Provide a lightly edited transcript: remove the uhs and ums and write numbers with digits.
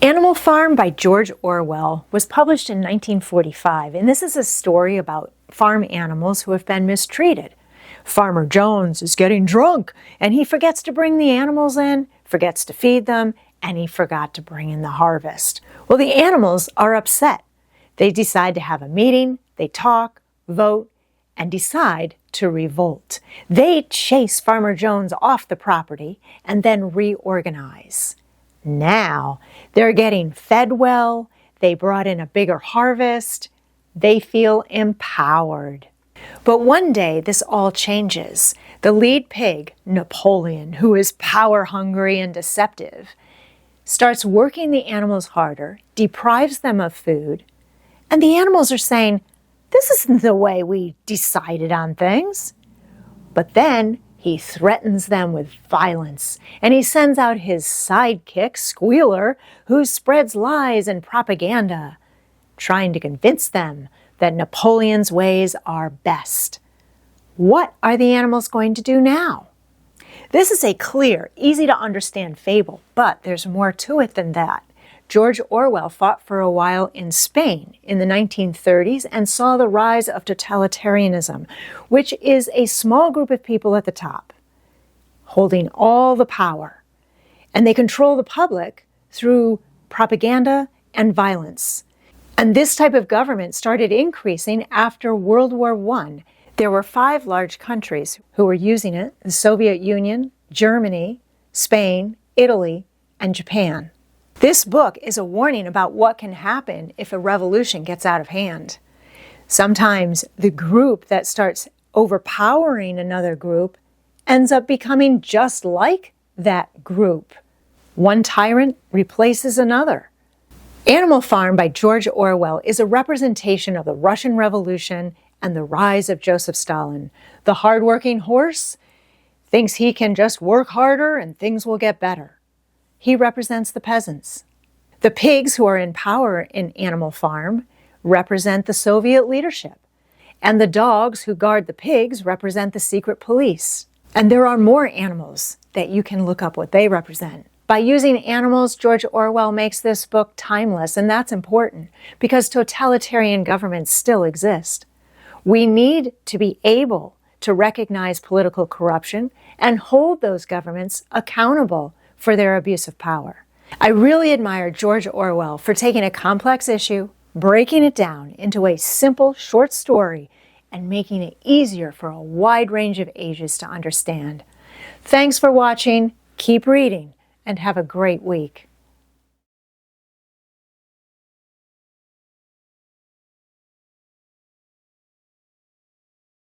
Animal Farm by George Orwell was published in 1945, and this is a story about farm animals who have been mistreated. Farmer Jones is getting drunk, and he forgets to bring the animals in, forgets to feed them, and he forgot to bring in the harvest. Well, the animals are upset. They decide to have a meeting, they talk, vote, and decide to revolt. They chase Farmer Jones off the property and then reorganize. Now they're getting fed well, they brought in a bigger harvest, they feel empowered. But one day this all changes. The lead pig, Napoleon, who is power hungry and deceptive, starts working the animals harder, deprives them of food, and the animals are saying, "This isn't the way we decided on things." But then he threatens them with violence, and he sends out his sidekick, Squealer, who spreads lies and propaganda, trying to convince them that Napoleon's ways are best. What are the animals going to do now? This is a clear, easy to understand fable, but there's more to it than that. George Orwell fought for a while in Spain in the 1930s and saw the rise of totalitarianism, which is a small group of people at the top, holding all the power. And they control the public through propaganda and violence. And this type of government started increasing after World War I. There were 5 large countries who were using it: the Soviet Union, Germany, Spain, Italy, and Japan. This book is a warning about what can happen if a revolution gets out of hand. Sometimes the group that starts overpowering another group ends up becoming just like that group. One tyrant replaces another. Animal Farm by George Orwell is a representation of the Russian Revolution and the rise of Joseph Stalin. The hardworking horse thinks he can just work harder and things will get better. He represents the peasants. The pigs who are in power in Animal Farm represent the Soviet leadership. And the dogs who guard the pigs represent the secret police. And there are more animals that you can look up what they represent. By using animals, George Orwell makes this book timeless, and that's important because totalitarian governments still exist. We need to be able to recognize political corruption and hold those governments accountable for their abuse of power. I really admire George Orwell for taking a complex issue, breaking it down into a simple, short story, and making it easier for a wide range of ages to understand. Thanks for watching, keep reading, and have a great week.